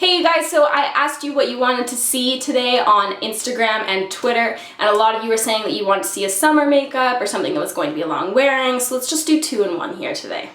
Hey you guys, so I asked you what you wanted to see today on Instagram and Twitter, and a lot of you were saying that you wanted to see a summer makeup or something that was going to be long wearing, so let's just do 2 in 1 here today.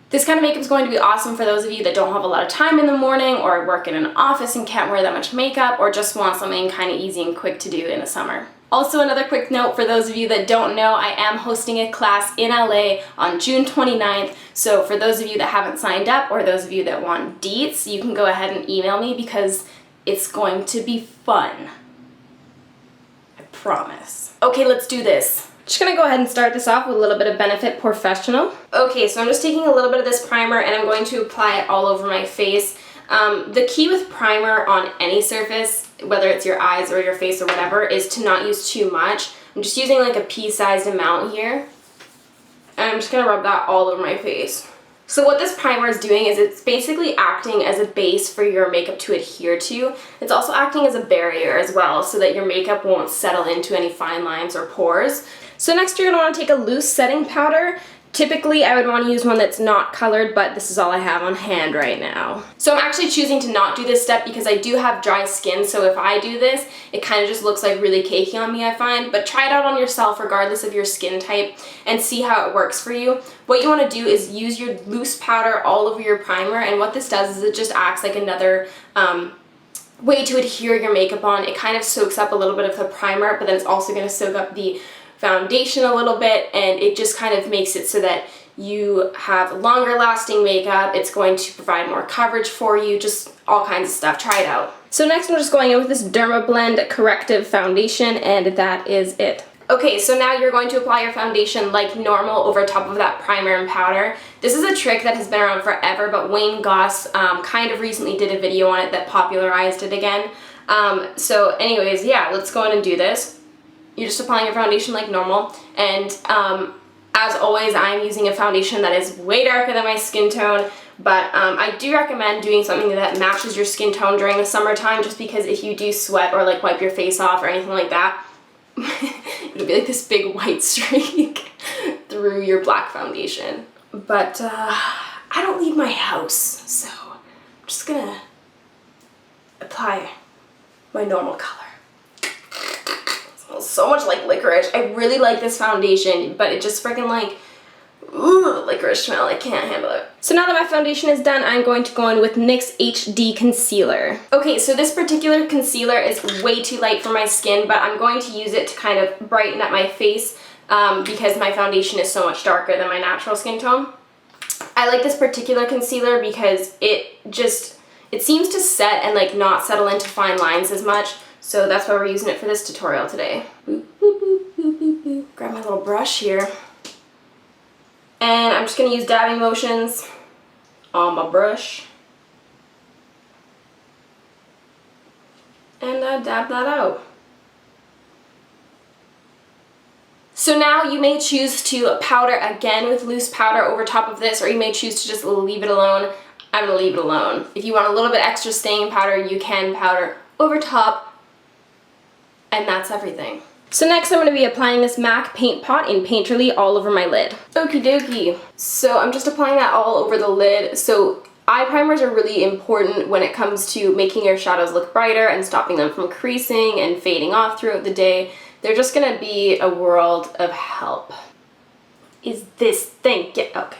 This kind of makeup is going to be awesome for those of you that don't have a lot of time in the morning or work in an office and can't wear that much makeup or just want something kind of easy and quick to do in the summer. Also, another quick note for those of you that don't know, I am hosting a class in LA on June 29th, so for those of you that haven't signed up or those of you that want deets, you can go ahead and email me because it's going to be fun. I promise. Okay, let's do this. Just gonna go ahead and start this off with a little bit of Benefit Porefessional. Okay, so I'm just taking a little bit of this primer and I'm going to apply it all over my face. The key with primer on any surface, whether it's your eyes or your face or whatever, is to not use too much. I'm just using like a pea-sized amount here. And I'm just gonna rub that all over my face. So what this primer is doing is it's basically acting as a base for your makeup to adhere to. It's also acting as a barrier as well so that your makeup won't settle into any fine lines or pores. So next you're gonna wanna take a loose setting powder. Typically, I would want to use one that's not colored, but this is all I have on hand right now. So I'm actually choosing to not do this step because I do have dry skin, so if I do this, it kind of just looks like really cakey on me, I find. But try it out on yourself regardless of your skin type and see how it works for you. What you want to do is use your loose powder all over your primer, and what this does is it just acts like another way to adhere your makeup on. It kind of soaks up a little bit of the primer, but then it's also going to soak up the foundation a little bit, and it just kind of makes it so that you have longer lasting makeup. It's going to provide more coverage for you, just all kinds of stuff. Try it out. So next I'm just going in with this Dermablend Corrective Foundation, and that is it. Okay, so now you're going to apply your foundation like normal over top of that primer and powder. This is a trick that has been around forever, but Wayne Goss kind of recently did a video on it that popularized it again. So anyways, yeah, let's go in and do this. You're just applying your foundation like normal, and as always, I'm using a foundation that is way darker than my skin tone, but I do recommend doing something that matches your skin tone during the summertime, just because if you do sweat or like wipe your face off or anything like that, it'll be like this big white streak through your black foundation. But I don't leave my house, so I'm just gonna apply my normal color. So much like licorice. I really like this foundation, but it just freaking like, ooh, licorice smell. I can't handle it. So now that my foundation is done, I'm going to go in with NYX HD Concealer. Okay, so this particular concealer is way too light for my skin, but I'm going to use it to kind of brighten up my face because my foundation is so much darker than my natural skin tone. I like this particular concealer because it seems to set and like not settle into fine lines as much. So that's why we're using it for this tutorial today. Boop, boop, boop, boop, boop, boop. Grab my little brush here. And I'm just going to use dabbing motions on my brush. And dab that out. So now you may choose to powder again with loose powder over top of this, or you may choose to just leave it alone. I'm going to leave it alone. If you want a little bit extra staying powder, you can powder over top. And that's everything. So next I'm going to be applying this MAC Paint Pot in Painterly all over my lid. Okie dokie. So I'm just applying that all over the lid. So eye primers are really important when it comes to making your shadows look brighter and stopping them from creasing and fading off throughout the day. They're just going to be a world of help. Is this thing... Yeah, okay.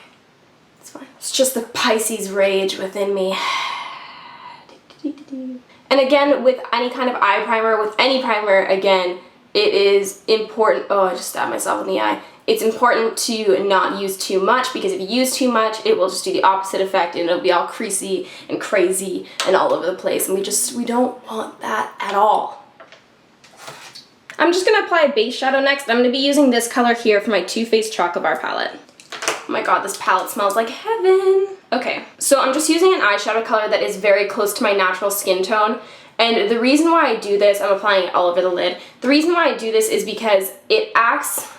It's fine. It's just the Pisces rage within me. And again, with any kind of eye primer, with any primer, again, it is important, oh, I just stabbed myself in the eye. It's important to not use too much, because if you use too much, it will just do the opposite effect and it'll be all creasy and crazy and all over the place, and we don't want that at all. I'm just going to apply a base shadow next. I'm going to be using this color here for my Too Faced Chocolate Bar palette. Oh my god, this palette smells like heaven. Okay, so I'm just using an eyeshadow color that is very close to my natural skin tone. And the reason why I do this, I'm applying it all over the lid. The reason why I do this is because it acts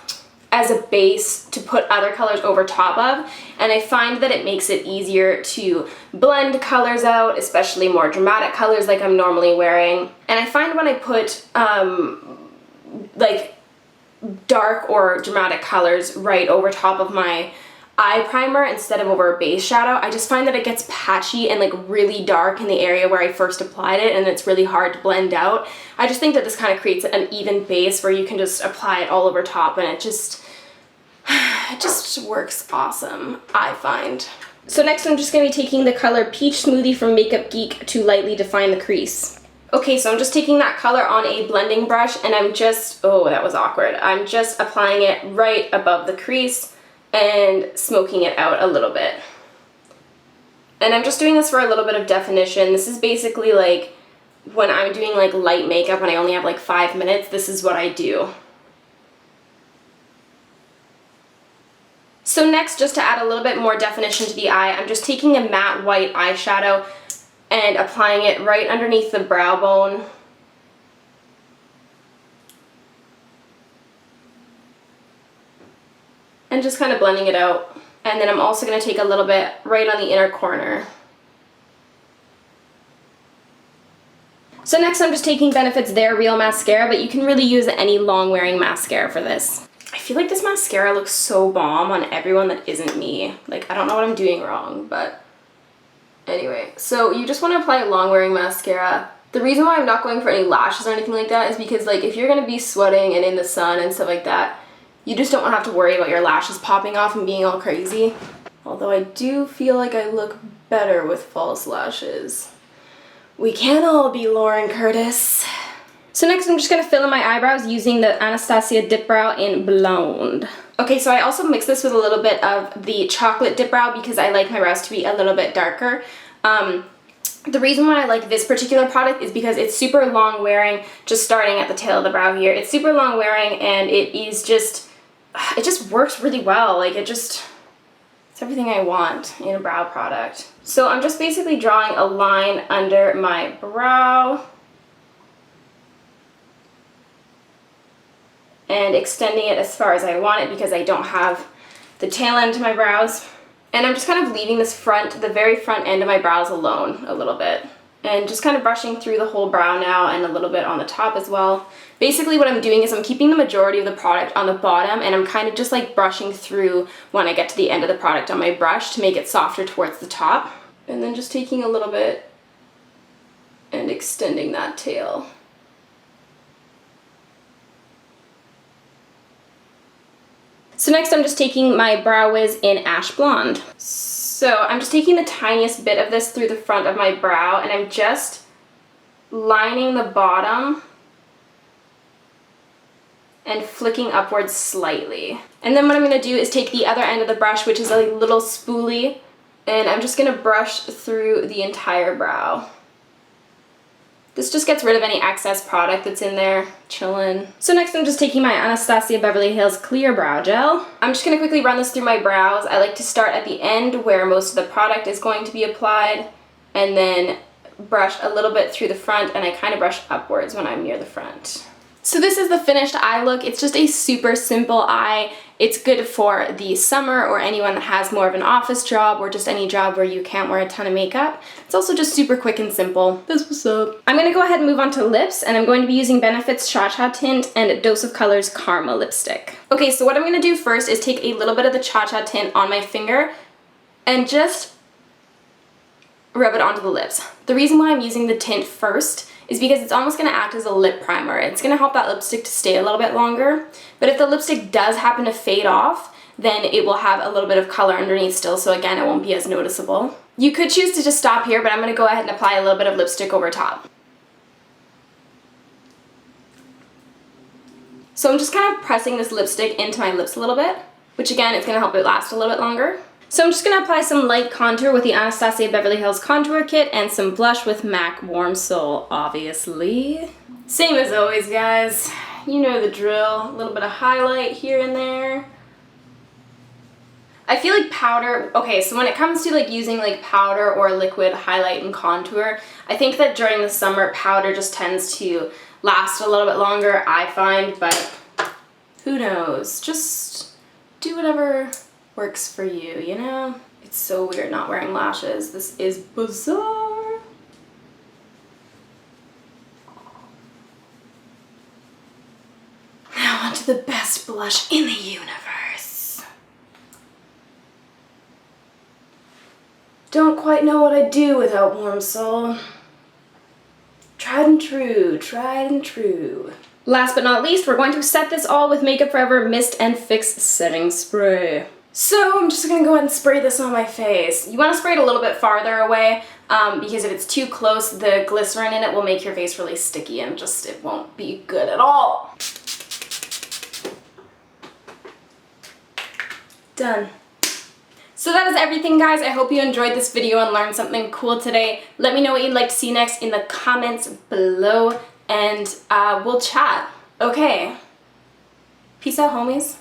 as a base to put other colors over top of. And I find that it makes it easier to blend colors out, especially more dramatic colors like I'm normally wearing. And I find when I put like dark or dramatic colors right over top of my eye primer instead of over a base shadow, I just find that it gets patchy and like really dark in the area where I first applied it, and it's really hard to blend out. I just think that this kind of creates an even base where you can just apply it all over top, and it just works awesome, I find. So next I'm just going to be taking the color Peach Smoothie from Makeup Geek to lightly define the crease. Okay, so I'm just taking that color on a blending brush, and I'm just, oh, that was awkward. I'm just applying it right above the crease and smoking it out a little bit. And I'm just doing this for a little bit of definition. This is basically like when I'm doing like light makeup and I only have like 5 minutes, this is what I do. So next, just to add a little bit more definition to the eye, I'm just taking a matte white eyeshadow and applying it right underneath the brow bone. And just kind of blending it out. And then I'm also going to take a little bit right on the inner corner. So next I'm just taking Benefit's They're Real Mascara, but you can really use any long-wearing mascara for this. I feel like this mascara looks so bomb on everyone that isn't me. Like, I don't know what I'm doing wrong, but anyway. So you just want to apply a long-wearing mascara. The reason why I'm not going for any lashes or anything like that is because, like, if you're going to be sweating and in the sun and stuff like that, you just don't want to have to worry about your lashes popping off and being all crazy. Although I do feel like I look better with false lashes. We can't all be Lauren Curtis. So next I'm just going to fill in my eyebrows using the Anastasia Dipbrow in Blonde. Okay, so I also mix this with a little bit of the chocolate Dipbrow because I like my brows to be a little bit darker. The reason why I like this particular product is because it's super long wearing, just starting at the tail of the brow here. It's super long wearing, and it just works really well. Like, it's everything I want in a brow product. So I'm just basically drawing a line under my brow and extending it as far as I want it because I don't have the tail end to my brows. And I'm just kind of leaving the very front end of my brows alone a little bit. And just kind of brushing through the whole brow now and a little bit on the top as well. Basically what I'm doing is I'm keeping the majority of the product on the bottom, and I'm kind of just like brushing through when I get to the end of the product on my brush to make it softer towards the top. And then just taking a little bit and extending that tail. So next I'm just taking my Brow Wiz in Ash Blonde. So I'm just taking the tiniest bit of this through the front of my brow, and I'm just lining the bottom and flicking upwards slightly. And then what I'm going to do is take the other end of the brush, which is a little spoolie, and I'm just going to brush through the entire brow. This just gets rid of any excess product that's in there, chillin'. So next I'm just taking my Anastasia Beverly Hills Clear Brow Gel. I'm just going to quickly run this through my brows. I like to start at the end where most of the product is going to be applied, and then brush a little bit through the front, and I kind of brush upwards when I'm near the front. So this is the finished eye look. It's just a super simple eye. It's good for the summer or anyone that has more of an office job or just any job where you can't wear a ton of makeup. It's also just super quick and simple. That's what's up. I'm going to go ahead and move on to lips, and I'm going to be using Benefit's Cha Cha Tint and Dose of Color's Karma lipstick. Okay, so what I'm going to do first is take a little bit of the Cha Cha Tint on my finger and just rub it onto the lips. The reason why I'm using the tint first is because it's almost going to act as a lip primer. It's going to help that lipstick to stay a little bit longer. But if the lipstick does happen to fade off, then it will have a little bit of color underneath still, so again, it won't be as noticeable. You could choose to just stop here, but I'm going to go ahead and apply a little bit of lipstick over top. So I'm just kind of pressing this lipstick into my lips a little bit, which again, is going to help it last a little bit longer. So I'm just going to apply some light contour with the Anastasia Beverly Hills Contour Kit and some blush with MAC Warm Soul, obviously. Same as always, guys. You know the drill. A little bit of highlight here and there. I feel like powder, okay, so when it comes to like using like powder or liquid highlight and contour, I think that during the summer, powder just tends to last a little bit longer, I find, but who knows? Just do whatever works for you, you know? It's so weird not wearing lashes. This is bizarre. Now onto the best blush in the universe. Don't quite know what I'd do without Warm Soul. Tried and true, tried and true. Last but not least, we're going to set this all with Makeup Forever Mist and Fix Setting Spray. So I'm just gonna go ahead and spray this on my face. You wanna spray it a little bit farther away because if it's too close, the glycerin in it will make your face really sticky and just, it won't be good at all. Done. So that is everything, guys. I hope you enjoyed this video and learned something cool today. Let me know what you'd like to see next in the comments below, and we'll chat. Okay. Peace out, homies.